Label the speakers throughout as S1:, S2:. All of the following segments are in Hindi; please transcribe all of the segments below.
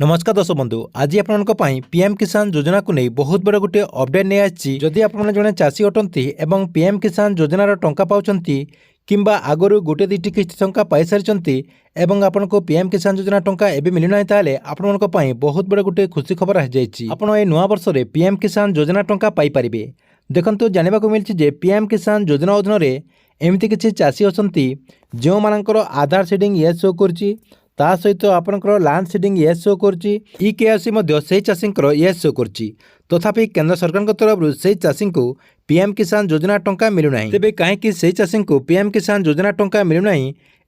S1: नमस्कार दर्शक बंधु आज आपण पीएम किसान योजना को नहीं बहुत बड़ गोटे अपडेट नहीं आसी। जदि आप जड़े चाषी अटंती एवं पीएम किसान योजनार टंका पाउछंती किंबा आगरू गोटे दुईटी किस्त टंका पाई सारी एवं आपन को पीएम किसान योजना टंका एबे मिलुना ताले आपण बहुत बड़ गोटे खुशी खबर आ जाइए। आपण ए नुआ वर्ष रे पीएम किसान योजना टंका पाई परिबे। देखंतु जानिबा को मिलछि जे पीएम किसान योजना अधीन रे एमती किछि चाषी अछंती जो मानकर आधार सीडिंग येस शो करछि ता सहित आपनकर लैंड सीडिंग येस शो करछि ईकेआईसी मध्य सेही चाषींकर येस शो करछि। तथापि केंद्र सरकार तरफ से चाषी को पीएम किसान योजना टंका मिलुना। तेबे कहीं से चाषी को पीएम किसान योजना टंका मिलुना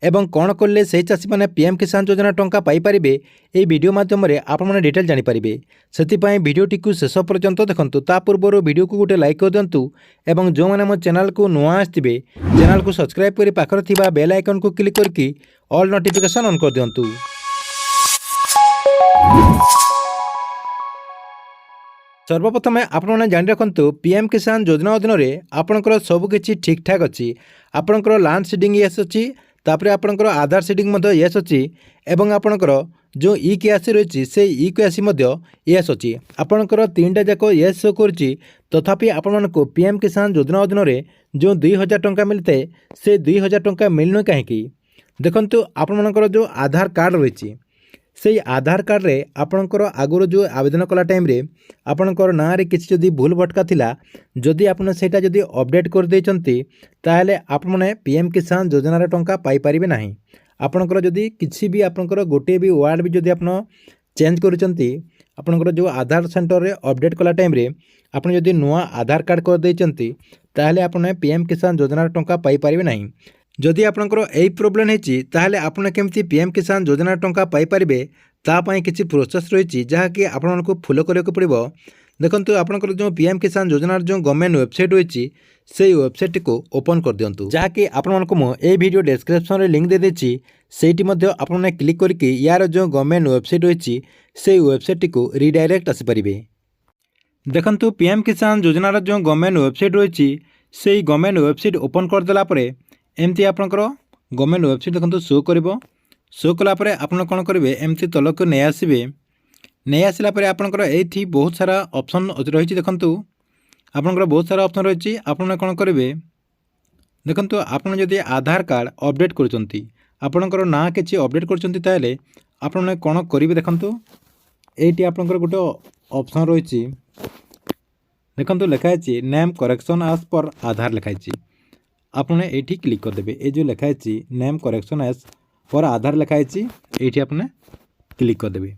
S1: एवं कौन कले से चाषी मैंने पीएम किसान योजना टंका पाई परिबे ए वीडियो माध्यम आपण मैंने डिटेल जानि परिबे। सेतिपई वीडियोटी को शेष पर्यंत देखंतु। ता पूर्व वीडियो को गोटे लाइक कर दिंतु एवं जो मैंने मो चैनल को नुआ आसथिबे चैनल को सब्सक्राइब करी पाखर थिबा बेल आइकन को क्लिक करके ऑल नोटिफिकेशन ऑन कर दिंतु। सर्वप्रथम आपने जान रखु पीएम किसान योजना अधीन में आपंकर सबकि ठीक ठाक अच्छी। आपंकर लैंड सीडिंग येस अच्छी तापर आपंकर आधार सीडिंग येस अच्छी एवं आपंकर जो ईकेआईसी रही से ईकेआईसी येस अच्छी। आपंकर तीनटा जाक येस शो करछि। तथापि आपण को पीएम किसान योजना अधीन में जो 2000 टंका मिलता है से 2000 टंका मिलनु कहीं देखंतु आपणकर जो आधार कार्ड रही से आधार कार्ड रे आपणकर आगुर जो आवेदन कला टाइम रे आपणकर ना रे किछि जदि भूल भटका थिला जदि आपण सेटा जदि अपडेट कर देचंती ताले आपण माने पीएम किसान योजना रे टंका पाई परिबे नाही। आपणकर जदि किछि भी आपणकर गोटे भी वर्ड भी जदि आपण चेंज करूचंती आपणकर जो आधार सेंटर रे अपडेट कला टाइम रे आपण जदि नुआ आधार कार्ड कर देचंती ताले आपण पीएम किसान योजना रे टंका पाई परिबे नाही। जदि आपनकर एई प्रोब्लेम हेची ताहले आपण केमती पीएम किसान योजना टंका पाई परिबे ता पई किछि प्रोसेस रहिछि जहा कि आपण को फॉलो करियो पड़िबो। देखंतु आपनकर जो पीएम किसान योजना जो गवर्नमेंट वेबसाइट रहिछि सेई वेबसाइट को ओपन कर दियंतु जहा कि आपण को मो ए वीडियो डिस्क्रिप्शन रे लिंक दे देछि सेठी मध्ये आपण क्लिक करके यार जो गवर्नमेंट वेबसाइट रहिछि सेई वेबसाइट को रिडायरेक्ट आसी परिबे। देखंतु पीएम किसान योजना रो जो गवर्नमेंट वेबसाइट रहिछि सेई गवर्नमेंट वेबसाइट ओपन कर देला परे एमती आपनकर गवर्नमेंट वेबसाइट देखो शो करिवो। शो कलापर आपन कौन करेंगे एमती तलक नहीं आसबे। नहीं आसला आपनकर एठी बहुत सारा ऑप्शन रही। देखंतु आपनकर बहुत सारा ऑप्शन रही। आपन कौन करेंगे देखंतु आपन जदि आधार कार्ड अपडेट करचंती आपनकर ना किछि अपडेट करचंती ताले आपन कौन करेंगे देखंतु एठी आपनकर गोटे ऑप्शन रही। देखंतु लिखाई नेम करेक्शन एज पर आधार लिखाई आपने एठी क्लिक कर देबे। ए जो लिखाई नेम करेक्शन एज पर आधार लिखाई एठी आपने क्लिक कर देबे।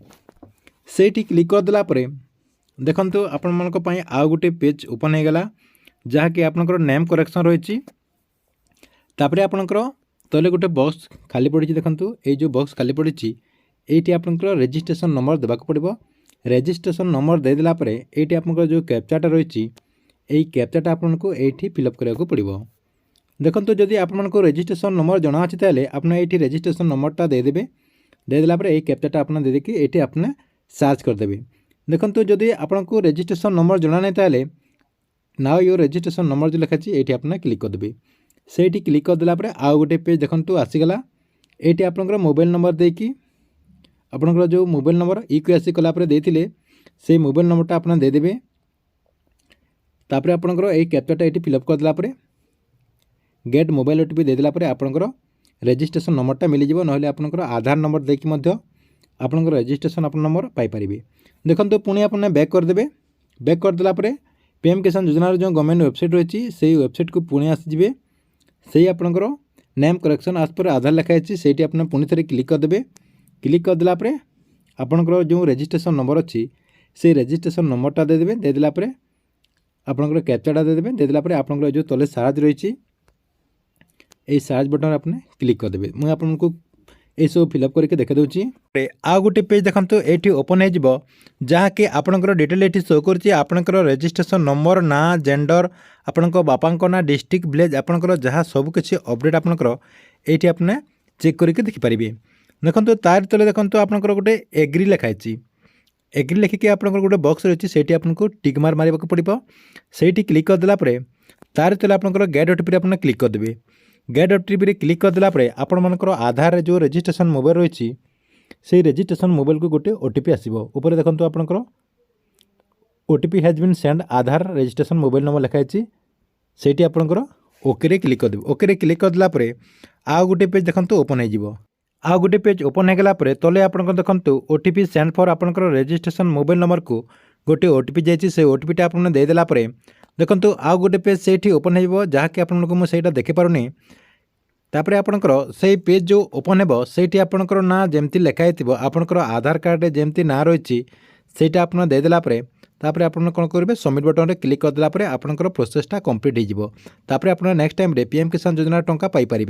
S1: सेठी क्लिक कर देला परे देखंतु आपण मानक पई आउ गोटे पेज ओपन हो गला जहा कि आपनकर नेम करेक्शन रही। तापरे आपनकर तले गोटे बॉक्स खाली पड़ी। देखंतु ए जो बॉक्स खाली पड़ी एठी आपनकर रजिस्ट्रेशन नंबर देबाक पड़िबो। रजिस्ट्रेशन नंबर दे देला परे एठी आपनकर जो कैप्चाटा रही एई कैप्चाटा आपनको एठी फिलअप करबाक पड़िबो। देखंतु जदि आपको रजिस्ट्रेशन नंबर जना अच्छी ताले आपने ये रजिस्ट्रेशन नंबरटा देदेवे। देदेला ये कैप्चाटा आपने दे देकी ये आपने सर्च करदेवे। देखंतु जदि आपको रजिस्ट्रेशन नंबर जना नहीं ताले नाउ योर रजिस्ट्रेशन नंबर जो लिखा ये आपने क्लिक करदेवे। से क्लिक करदेला आउ गोटे पेज देखंतु आसीगला। ये आपनकर मोबाइल नंबर देकी आपनकर जो मोबाइल नंबर ईकेआईसी कलापर देथिले से मोबाइल नंबरटा आपने देदेवे। तापर आपनकर ये कैप्चाटा ये फिलअप करदेला गेट मोबाइल ओटीपी देदेला आपनकर रजिस्ट्रेशन नंबरटा मिल जिवो। नहले आपनकर आधार नंबर देखि मध्य आपनकर रजिस्ट्रेशन अपन नंबर पाई परिबे। देखंतु पुणी आपने बैक कर देबे। बैक कर देला पीएम किसान योजना जो गवर्नमेंट वेबसाइट रही से वेबसाइट को पुणी आसीजिबे। सेही आपनकर नेम करेक्शन एज पर आधार लिखाई सेठी आपने पुणी थरे क्लिक कर देबे। क्लिक कर देला आपनकर जो रजिस्ट्रेशन नंबर अच्छी से रजिस्ट्रेशन नंबरटा दे देबे। दे देला आपनकर कैप्चाटा दे देबे। दे देला आपनकर जो तले सर्च रही ये सर्च बटन आपने क्लिक कर देबे। मुझे आपको ये सब फिलअप करके देखा दूची। आउ गोटे पेज देखंतु एठी ओपन हो जिवो जहा कि आपनकर डिटेल एठी शो करछि। आपनकर रजिस्ट्रेशन नंबर ना जेंडर आपनकर बापांको ना डिस्ट्रिक्ट विलेज आपनकर जहा सब किछि अपडेट आपनकर एठी आपने चेक करके देखि परिबे। देखंतु तार तले देखंतु आपनकर गोटे एग्री लिखाई एग्री लिखिके आपनकर गोटे बॉक्स रही सेठी आपनको टिक मार मारिबाक पड़िबो। सेठी क्लिक कर देला तार तले आपनकर गेट ओटीपी आपने क्लिक कर देबे। गेट ओटीपी क्लिक कर देला आपण मानकर आधार जो रजिस्ट्रेशन मोबाइल रही से रेजिस्ट्रेशन मोबाइल को गोटे ओटीपी आसो ऊपर देखो आपंकर OTP has been send Aadhaar registration mobile number लिखाई से आपंकर ओके क्लिक करदेवे ओके क्लिक करदेला आउ गोटे पेज देखो ओपन हो आउ गोटे पेज ओपन होगला तले आपंकर देखो ओटीपी सेंड फॉर आपंकर रेजिस्ट्रेशन मोबाइल नंबर को गोटे ओटीपी जाइए से ओटीपीटा आपने देदेला देखो आउ गोटे पेज से ओपन हो जहाँकि आपको मुझे देखिपारूनी तापर आपणकर से पेज जो ओपन हो से आपणकर ना जमती लिखाई आपणकर आधार कार्ड जमती ना रही सेटा आप देदेला तापर आपन कौन करेंगे सबमिट बटन क्लिक करदेला आपणकर प्रोसेसटा कंप्लीट हो नेक्स्ट टाइम पीएम किसान योजना टंका पाइपर।